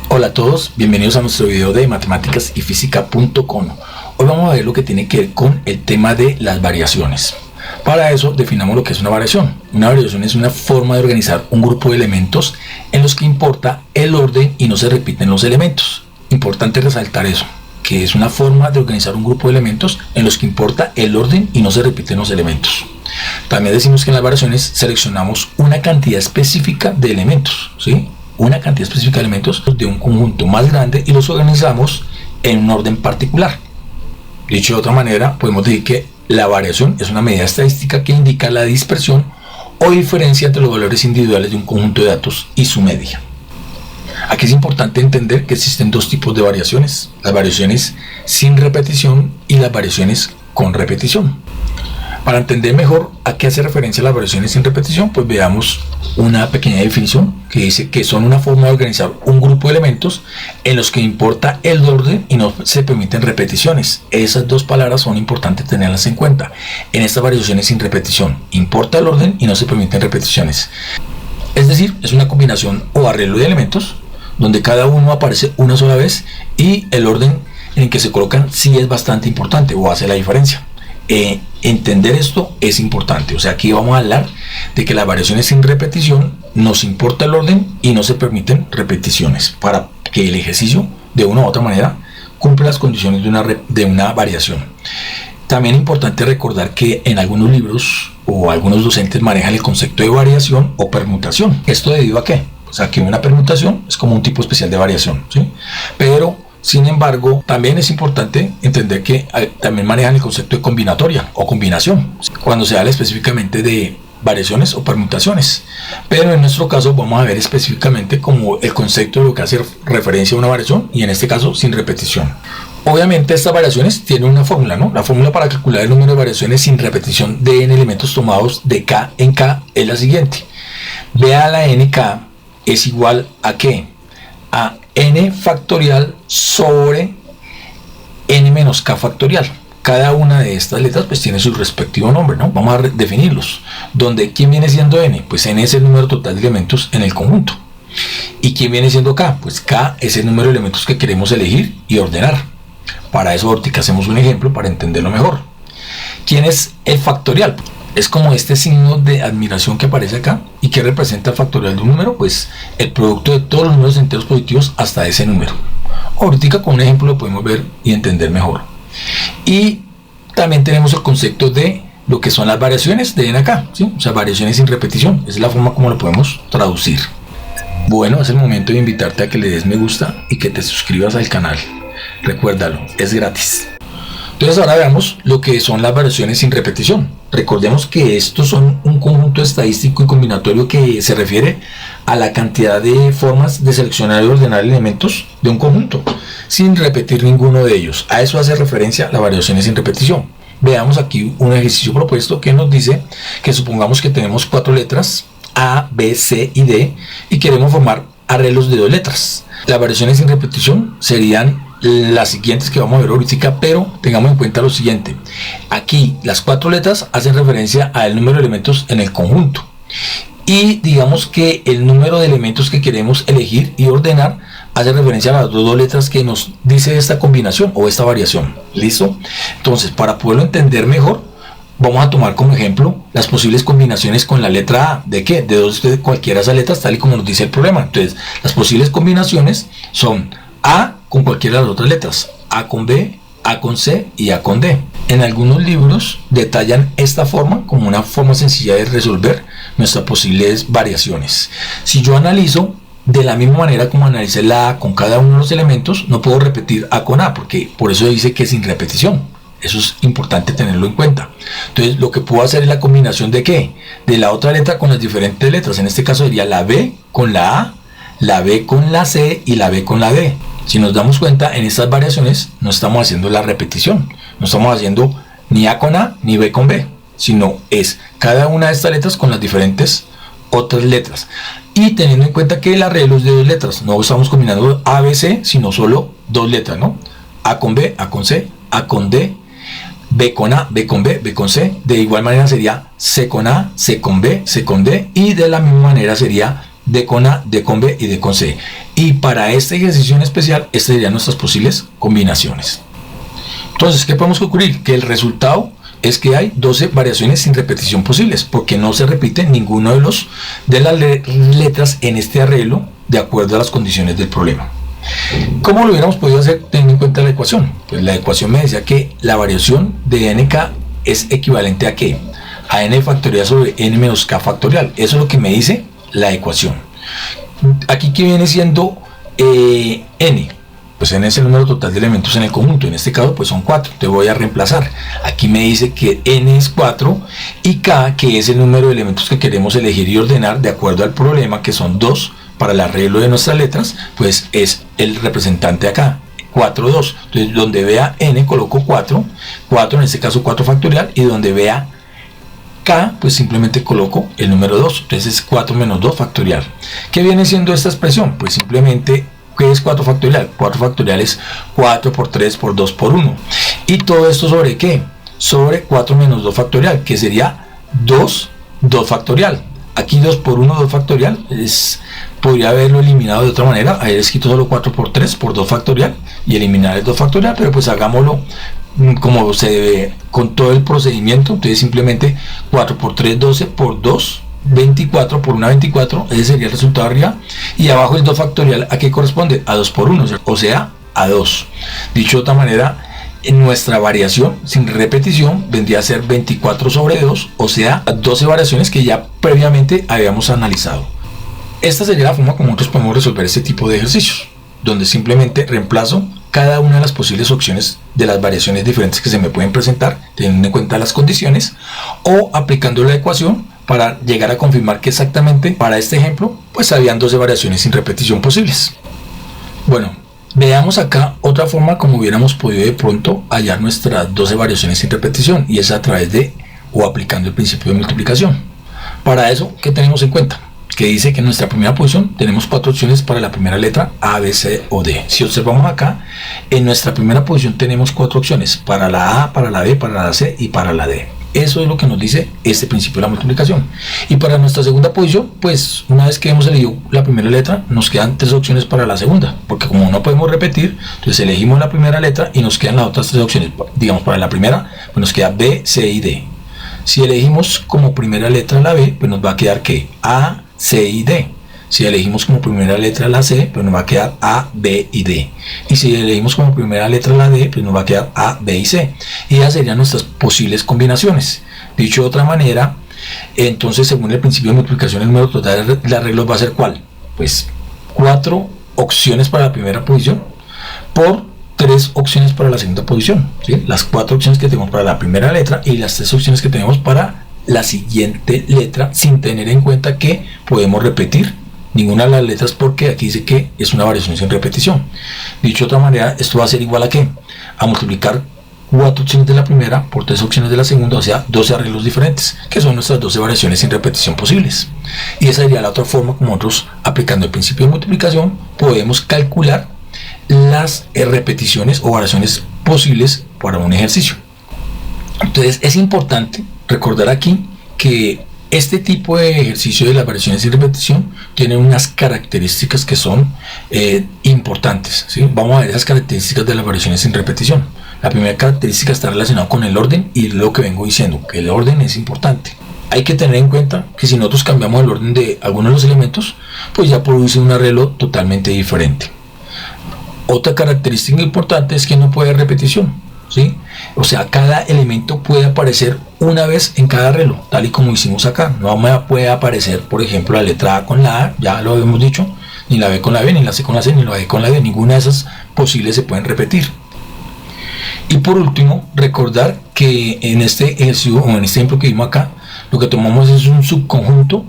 Hola a todos, bienvenidos a nuestro video de matemáticasyfísica.com. Hoy vamos a ver lo que tiene que ver con el tema de las variaciones. Para eso definamos lo que es una variación. Una variación es una forma de organizar un grupo de elementos en los que importa el orden y no se repiten los elementos. Importante resaltar eso, que es una forma de organizar un grupo de elementos en los que importa el orden y no se repiten los elementos. También decimos que en las variaciones seleccionamos una cantidad específica de elementos, ¿sí? Una cantidad específica de elementos de un conjunto más grande y los organizamos en un orden particular. Dicho de otra manera, podemos decir que la variación es una medida estadística que indica la dispersión o diferencia entre los valores individuales de un conjunto de datos y su media. Aquí es importante entender que existen dos tipos de variaciones: las variaciones sin repetición y las variaciones con repetición. Para entender mejor a qué hace referencia las variaciones sin repetición, pues veamos una pequeña definición que dice que son una forma de organizar un grupo de elementos en los que importa el orden y no se permiten repeticiones. Esas dos palabras son importantes tenerlas en cuenta. En estas variaciones sin repetición, importa el orden y no se permiten repeticiones. Es decir, es una combinación o arreglo de elementos donde cada uno aparece una sola vez y el orden en el que se colocan sí es bastante importante o hace la diferencia. Entender esto es importante. O sea, aquí vamos a hablar de que las variaciones sin repetición nos importa el orden y no se permiten repeticiones para que el ejercicio de una u otra manera cumpla las condiciones de una variación. También es importante recordar que en algunos libros o algunos docentes manejan el concepto de variación o permutación. ¿Esto debido a qué? O sea, que una permutación es como un tipo especial de variación, ¿sí? Pero sin embargo, también es importante entender que también manejan el concepto de combinatoria o combinación, cuando se habla específicamente de variaciones o permutaciones. Pero en nuestro caso vamos a ver específicamente como el concepto de lo que hace referencia a una variación y en este caso sin repetición. Obviamente estas variaciones tienen una fórmula, ¿no? La fórmula para calcular el número de variaciones sin repetición de n elementos tomados de k en k es la siguiente. B a la nk es igual a ¿qué? A n factorial sobre n menos k factorial. Cada una de estas letras pues tiene su respectivo nombre, ¿no? Vamos a definirlos. Donde ¿quién viene siendo n? Pues n es el número total de elementos en el conjunto. ¿Y quién viene siendo k? Pues k es el número de elementos que queremos elegir y ordenar. Para eso ahorita hacemos un ejemplo para entenderlo mejor. ¿Quién es el factorial? Es como este signo de admiración que aparece acá. ¿Y qué representa el factorial de un número? Pues el producto de todos los números enteros positivos hasta ese número. Ahorita con un ejemplo lo podemos ver y entender mejor. Y también tenemos el concepto de lo que son las variaciones de n acá, ¿sí? O sea, variaciones sin repetición. Esa es la forma como lo podemos traducir. Bueno, es el momento de invitarte a que le des me gusta y que te suscribas al canal. Recuérdalo, es gratis. Entonces ahora veamos lo que son las variaciones sin repetición. Recordemos que estos son un conjunto estadístico y combinatorio que se refiere a la cantidad de formas de seleccionar y ordenar elementos de un conjunto sin repetir ninguno de ellos. A eso hace referencia las variaciones sin repetición. Veamos aquí un ejercicio propuesto que nos dice que supongamos que tenemos 4 letras A, B, C y D y queremos formar arreglos de 2 letras. Las variaciones sin repetición serían las siguientes que vamos a ver ahorita, pero tengamos en cuenta lo siguiente. Aquí las 4 letras hacen referencia al número de elementos en el conjunto y digamos que el número de elementos que queremos elegir y ordenar hace referencia a las dos letras que nos dice esta combinación o esta variación. ¿Listo? Entonces, para poderlo entender mejor, vamos a tomar como ejemplo las posibles combinaciones con la letra A. ¿De qué? De cualquiera de esas letras, tal y como nos dice el problema. Entonces, las posibles combinaciones son A con cualquiera de las otras letras, A con B, A con C y A con D. En algunos libros detallan esta forma como una forma sencilla de resolver nuestras posibles variaciones. Si yo analizo de la misma manera como analicé la A con cada uno de los elementos, no puedo repetir A con A, porque por eso dice que es sin repetición. Eso es importante tenerlo en cuenta. Entonces lo que puedo hacer es la combinación de ¿qué? De la otra letra con las diferentes letras. En este caso sería la B con la A, la B con la C y la B con la D. Si nos damos cuenta, en estas variaciones no estamos haciendo la repetición, no estamos haciendo ni A con A ni B con B, sino es cada una de estas letras con las diferentes otras letras. Y teniendo en cuenta que el arreglo es de 2 letras, no estamos combinando A, B, C, sino solo 2 letras, ¿no? A con B, A con C, A con D, B con A, B con B, B con C. De igual manera sería C con A, C con B, C con D. Y de la misma manera sería D con A, D con B y D con C. Y para este ejercicio en especial, estas serían nuestras posibles combinaciones. Entonces, ¿qué podemos concluir? Que el resultado es que hay 12 variaciones sin repetición posibles, porque no se repite ninguno de las letras en este arreglo de acuerdo a las condiciones del problema. ¿Cómo lo hubiéramos podido hacer teniendo en cuenta la ecuación? Pues la ecuación me decía que la variación de nk es equivalente a ¿qué? A n factorial sobre n menos k factorial. Eso es lo que me dice la ecuación. Aquí que viene siendo n, pues n es el número total de elementos en el conjunto. En este caso pues son 4, te voy a reemplazar. Aquí me dice que n es 4 y k, que es el número de elementos que queremos elegir y ordenar de acuerdo al problema, que son 2 para el arreglo de nuestras letras, pues es el representante acá, 4, 2. Entonces donde vea n coloco 4, 4 en este caso 4 factorial, y donde vea k, pues simplemente coloco el número 2, entonces es 4 menos 2 factorial. ¿Qué viene siendo esta expresión? Pues simplemente, ¿qué es 4 factorial? 4 factorial es 4 por 3 por 2 por 1. ¿Y todo esto sobre qué? Sobre 4 menos 2 factorial, que sería 2 factorial. Aquí 2 por 1, 2 factorial, podría haberlo eliminado de otra manera, haber escrito solo 4 por 3 por 2 factorial y eliminar el 2 factorial, pero pues hagámoslo como se debe con todo el procedimiento. Entonces simplemente 4 por 3, 12 por 2, 24 por 1, 24, ese sería el resultado arriba, y abajo el 2 factorial, ¿a qué corresponde? A 2 por 1, o sea, a 2. Dicho de otra manera, en nuestra variación sin repetición vendría a ser 24 sobre 2, o sea, 12 variaciones que ya previamente habíamos analizado. Esta sería la forma como nosotros podemos resolver este tipo de ejercicios, donde simplemente reemplazo cada una de las posibles opciones de las variaciones diferentes que se me pueden presentar, teniendo en cuenta las condiciones, o aplicando la ecuación para llegar a confirmar que exactamente para este ejemplo pues habían 12 variaciones sin repetición posibles. Bueno, veamos acá otra forma como hubiéramos podido de pronto hallar nuestras 12 variaciones sin repetición, y es a través de o aplicando el principio de multiplicación. Para eso, ¿qué tenemos en cuenta? Que dice que en nuestra primera posición tenemos 4 opciones para la primera letra A, B, C o D. Si observamos acá, en nuestra primera posición tenemos 4 opciones para la A, para la B, para la C y para la D. Eso es lo que nos dice este principio de la multiplicación. Y para nuestra segunda posición, pues una vez que hemos elegido la primera letra, nos quedan 3 opciones para la segunda, porque como no podemos repetir, entonces elegimos la primera letra y nos quedan las otras 3 opciones. Digamos, para la primera, pues nos queda B, C y D. Si elegimos como primera letra la B, pues nos va a quedar ¿qué? A, C y D. Si elegimos como primera letra la C, pues nos va a quedar A, B y D. Y si elegimos como primera letra la D, pues nos va a quedar A, B y C. Y esas serían nuestras posibles combinaciones. Dicho de otra manera, entonces según el principio de multiplicación, el número total de arreglos va a ser ¿cuál? Pues 4 opciones para la primera posición por 3 opciones para la segunda posición, ¿sí? Las 4 opciones que tenemos para la primera letra y las 3 opciones que tenemos para la siguiente letra, sin tener en cuenta que podemos repetir ninguna de las letras, porque aquí dice que es una variación sin repetición. Dicho de otra manera, esto va a ser igual a ¿qué? A multiplicar 4 opciones de la primera por 3 opciones de la segunda, o sea, 12 arreglos diferentes, que son nuestras 12 variaciones sin repetición posibles. Y esa sería la otra forma como nosotros, aplicando el principio de multiplicación, podemos calcular las repeticiones o variaciones posibles para un ejercicio. Entonces es importante recordar aquí que este tipo de ejercicio de las variaciones sin repetición tiene unas características que son importantes, ¿sí? Vamos a ver esas características de las variaciones sin repetición. La primera característica está relacionada con el orden, y lo que vengo diciendo, que el orden es importante. Hay que tener en cuenta que si nosotros cambiamos el orden de algunos de los elementos, pues ya produce un arreglo totalmente diferente. Otra característica importante es que no puede haber repetición, ¿sí? O sea, cada elemento puede aparecer una vez en cada arreglo, tal y como hicimos acá. No me puede aparecer, por ejemplo, la letra A con la A, ya lo habíamos dicho, ni la B con la B, ni la C con la C, ni la D con la D. Ninguna de esas posibles se pueden repetir. Y por último, recordar que en este ejercicio, o en este ejemplo que vimos acá, lo que tomamos es un subconjunto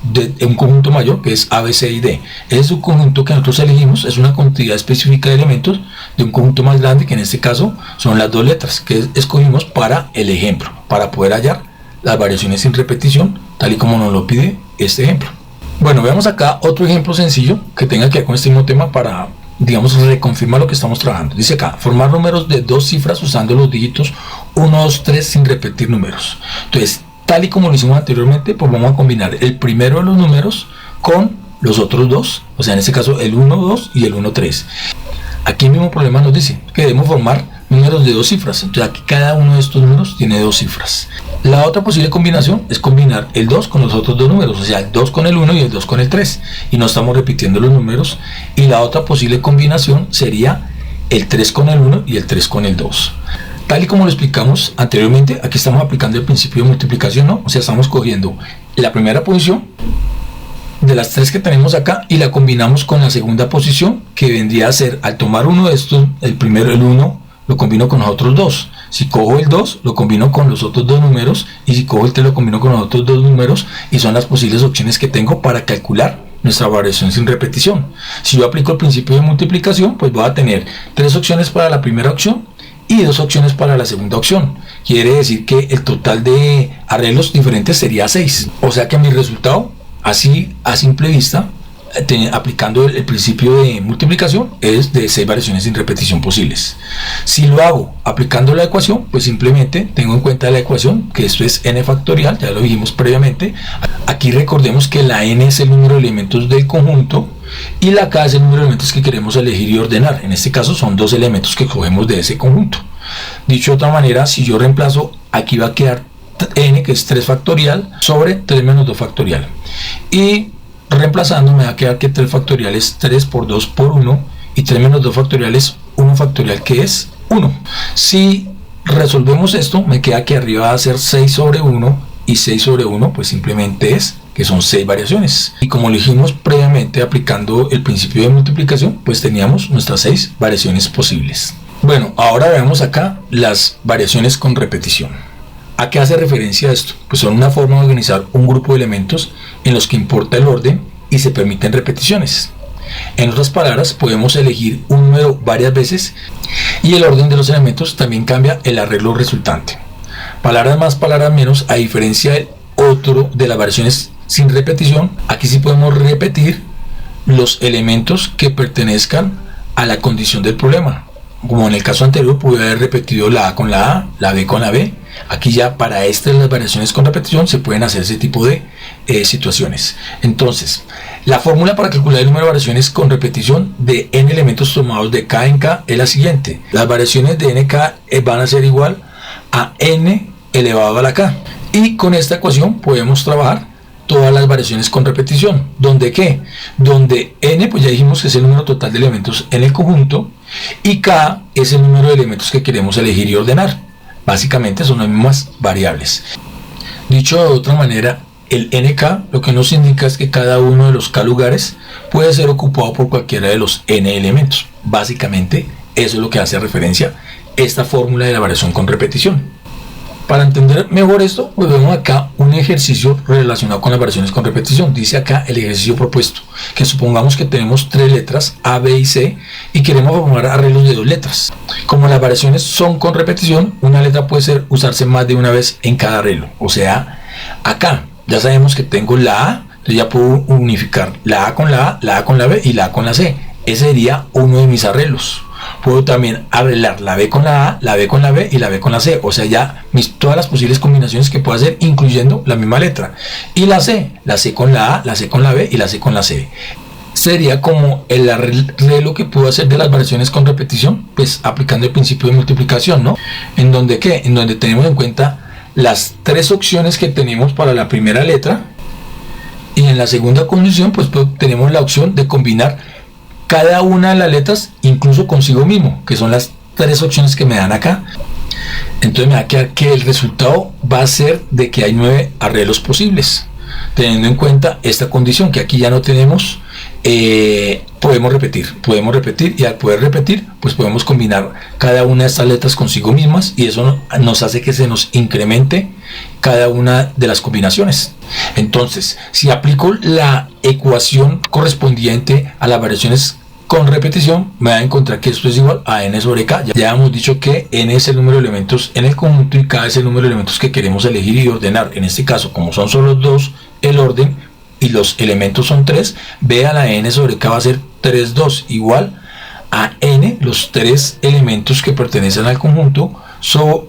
de un conjunto mayor, que es A, B, C y D. Ese subconjunto que nosotros elegimos es una cantidad específica de elementos de un conjunto más grande, que en este caso son las 2 letras que escogimos para el ejemplo, para poder hallar las variaciones sin repetición, tal y como nos lo pide este ejemplo. Bueno, veamos acá otro ejemplo sencillo que tenga que ver con este mismo tema para, digamos, reconfirmar lo que estamos trabajando. Dice acá, formar números de 2 cifras usando los dígitos 1, 2, 3 sin repetir números. Entonces, tal y como lo hicimos anteriormente, pues vamos a combinar el primero de los números con los otros dos, o sea en este caso el 1, 2 y el 1, 3. Aquí el mismo problema nos dice que debemos formar números de 2 cifras, entonces aquí cada uno de estos números tiene 2 cifras. La otra posible combinación es combinar el 2 con los otros dos números, o sea el 2 con el 1 y el 2 con el 3, y no estamos repitiendo los números. Y la otra posible combinación sería el 3 con el 1 y el 3 con el 2. Tal y como lo explicamos anteriormente, aquí estamos aplicando el principio de multiplicación, ¿no? O sea, estamos cogiendo la primera posición de las 3 que tenemos acá y la combinamos con la segunda posición, que vendría a ser, al tomar uno de estos, el primero, el 1, lo combino con los otros dos. Si cojo el 2, lo combino con los otros dos números, y si cojo el 3, lo combino con los otros dos números, y son las posibles opciones que tengo para calcular nuestra variación sin repetición. Si yo aplico el principio de multiplicación, pues voy a tener 3 opciones para la primera opción y 2 opciones para la segunda opción. Quiere decir que el total de arreglos diferentes sería 6. O sea que mi resultado, así a simple vista, aplicando el principio de multiplicación, es de 6 variaciones sin repetición posibles. Si lo hago aplicando la ecuación, pues simplemente tengo en cuenta la ecuación, que esto es n factorial, ya lo dijimos previamente. Aquí recordemos que la n es el número de elementos del conjunto y la k es el número de elementos que queremos elegir y ordenar. En este caso son 2 elementos que cogemos de ese conjunto. Dicho de otra manera, si yo reemplazo, aquí va a quedar n, que es 3 factorial, sobre 3 menos 2 factorial. Y reemplazando me va a quedar que 3 factorial es 3 por 2 por 1, y 3 menos 2 factorial es 1 factorial, que es 1. Si resolvemos esto, me queda que arriba va a ser 6 sobre 1, y 6 sobre 1 pues simplemente es que son 6 variaciones. Y como lo dijimos previamente, aplicando el principio de multiplicación, pues teníamos nuestras 6 variaciones posibles. Bueno, ahora veamos acá las variaciones con repetición. ¿A qué hace referencia esto? Pues son una forma de organizar un grupo de elementos en los que importa el orden y se permiten repeticiones. En otras palabras, podemos elegir un número varias veces y el orden de los elementos también cambia el arreglo resultante. Palabras más, palabras menos, a diferencia del otro de las variaciones sin repetición, aquí sí podemos repetir los elementos que pertenezcan a la condición del problema. Como en el caso anterior, pude haber repetido la A con la A, la B con la B. Aquí ya para las variaciones con repetición se pueden hacer ese tipo de situaciones. Entonces, la fórmula para calcular el número de variaciones con repetición de n elementos tomados de k en k es la siguiente. Las variaciones de nk van a ser igual a n elevado a la k. Y con esta ecuación podemos trabajar todas las variaciones con repetición. ¿Donde qué? Donde n, pues ya dijimos que es el número total de elementos en el conjunto, y k es el número de elementos que queremos elegir y ordenar. Básicamente son las mismas variables. Dicho de otra manera, el nk lo que nos indica es que cada uno de los k lugares puede ser ocupado por cualquiera de los n elementos. Básicamente eso es lo que hace referencia esta fórmula de la variación con repetición. Para entender mejor esto, pues vemos acá un ejercicio relacionado con las variaciones con repetición. Dice acá el ejercicio propuesto, que supongamos que tenemos 3 letras, A, B y C, y queremos formar arreglos de 2 letras. Como las variaciones son con repetición, una letra puede usarse más de una vez en cada arreglo. O sea, acá ya sabemos que tengo la A, entonces ya puedo unificar la A con la B y la A con la C. Ese sería uno de mis arreglos. Puedo también arreglar la B con la A, la B con la B y la B con la C. O sea, ya todas las posibles combinaciones que puedo hacer, incluyendo la misma letra. Y la C con la A, la C con la B y la C con la C. Sería como el arreglo que puedo hacer de las variaciones con repetición, pues aplicando el principio de multiplicación, ¿no? En donde ¿qué? En donde tenemos en cuenta las 3 opciones que tenemos para la primera letra, y en la segunda condición pues tenemos la opción de combinar cada una de las letras incluso consigo mismo, que son las 3 opciones que me dan acá. Entonces me va a quedar que el resultado va a ser de que hay 9 arreglos posibles, teniendo en cuenta esta condición, que aquí ya no tenemos. Podemos repetir, y al poder repetir pues podemos combinar cada una de estas letras consigo mismas, y eso nos hace que se nos incremente cada una de las combinaciones. Entonces, si aplico la ecuación correspondiente a las variaciones con repetición, me va a encontrar que esto es igual a n sobre k. Ya hemos dicho que n es el número de elementos en el conjunto y k es el número de elementos que queremos elegir y ordenar. En este caso, como son solo 2 el orden y los elementos son 3, ve a la n sobre k va a ser 3, 2 igual a n, los 3 elementos que pertenecen al conjunto,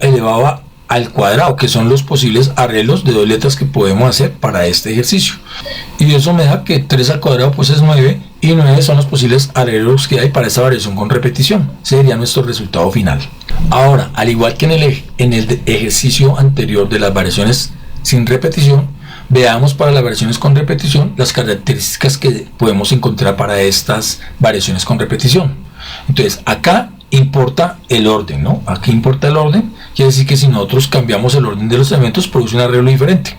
elevado a al cuadrado, que son los posibles arreglos de dos letras que podemos hacer para este ejercicio. Y eso me da que 3 al cuadrado pues es 9, y 9 son los posibles arreglos que hay para esta variación con repetición. Ese sería nuestro resultado final. Ahora, al igual que en el ejercicio anterior de las variaciones sin repetición, veamos para las variaciones con repetición las características que podemos encontrar para estas variaciones con repetición. Entonces, acá importa el orden, ¿no? Aquí importa el orden, quiere decir que si nosotros cambiamos el orden de los elementos, produce un arreglo diferente.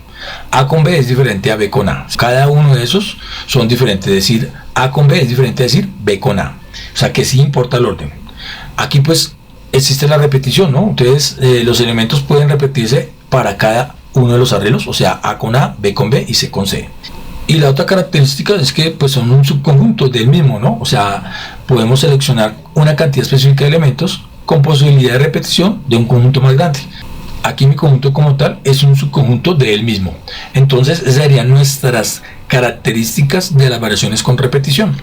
A con B es diferente a B con A. Cada uno de esos son diferentes, es decir, A con B es diferente a decir B con A. O sea que sí importa el orden. Aquí pues existe la repetición, ¿no? Entonces los elementos pueden repetirse para cada uno de los arreglos, o sea, A con A, B con B y C con C. Y la otra característica es que pues son un subconjunto del mismo, ¿no? O sea, podemos seleccionar una cantidad específica de elementos con posibilidad de repetición de un conjunto más grande. Aquí mi conjunto como tal es un subconjunto de él mismo. Entonces esas serían nuestras características de las variaciones con repetición.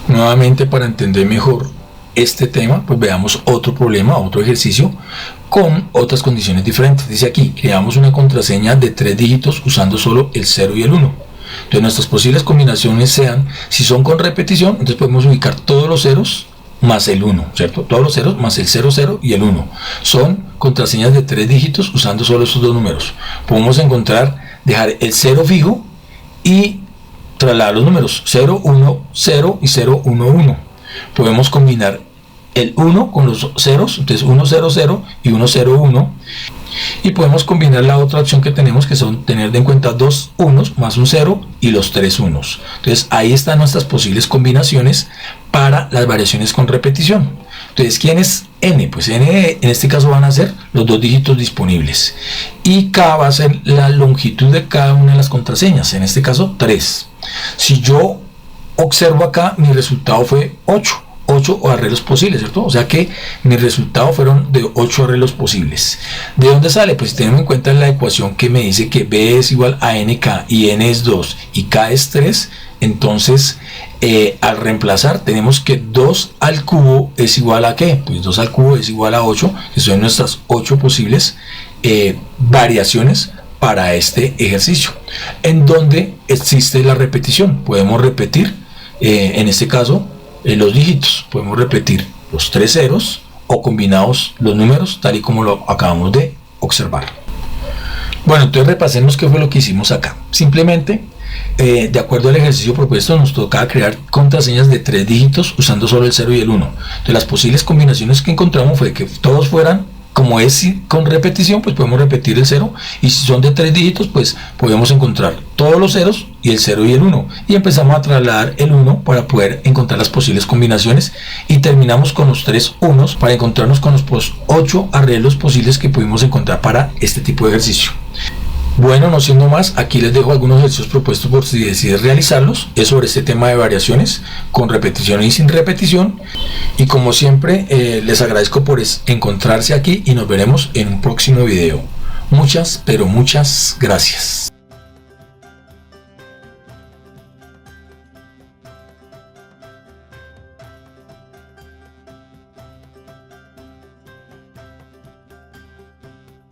Nuevamente, para entender mejor este tema, pues veamos otro problema, otro ejercicio con otras condiciones diferentes. Dice aquí, creamos una contraseña de 3 dígitos usando solo el 0 y el 1. Entonces nuestras posibles combinaciones sean, si son con repetición, entonces podemos ubicar todos los ceros más el 1, ¿cierto? Todos los ceros más el 0, 0 y el 1. Son contraseñas de 3 dígitos usando solo esos dos números. Podemos encontrar, dejar el 0 fijo y trasladar los números 0, 1, 0 y 0, 1, 1. Podemos combinar el 1 con los ceros, entonces 1, 0, 0 y 1, 0, 1. Y podemos combinar la otra opción que tenemos, que son tener en cuenta 2 unos más un 0 y los 3 unos. Entonces ahí están nuestras posibles combinaciones para las variaciones con repetición. Entonces, ¿quién es n? Pues n en este caso van a ser los dos dígitos disponibles, y k va a ser la longitud de cada una de las contraseñas, en este caso 3. Si yo observo acá, mi resultado fue 8 arreglos posibles, ¿cierto? O sea que mis resultados fueron de 8 arreglos posibles. ¿De dónde sale? Pues si tenemos en cuenta la ecuación que me dice que b es igual a nk y n es 2 y k es 3, entonces al reemplazar tenemos que 2 al cubo es igual a ¿qué? Pues 2 al cubo es igual a 8, que son nuestras 8 posibles variaciones para este ejercicio, en donde existe la repetición. Podemos repetir, en este caso, los dígitos, podemos repetir los 3 ceros o combinados los números, tal y como lo acabamos de observar. Bueno, entonces repasemos qué fue lo que hicimos acá. Simplemente, de acuerdo al ejercicio propuesto, nos tocaba crear contraseñas de 3 dígitos usando solo el 0 y el 1. Entonces las posibles combinaciones que encontramos fue que todos fueran, como es con repetición, pues podemos repetir el 0, y si son de 3 dígitos, pues podemos encontrar todos los ceros y el 0 y el 1, y empezamos a trasladar el 1 para poder encontrar las posibles combinaciones, y terminamos con los 3 unos para encontrarnos con los 8 arreglos posibles que pudimos encontrar para este tipo de ejercicio. Bueno, no siendo más, aquí les dejo algunos ejercicios propuestos por si deciden realizarlos. Es sobre este tema de variaciones con repetición y sin repetición. Y como siempre, les agradezco por encontrarse aquí, y nos veremos en un próximo video. Muchas, pero muchas gracias.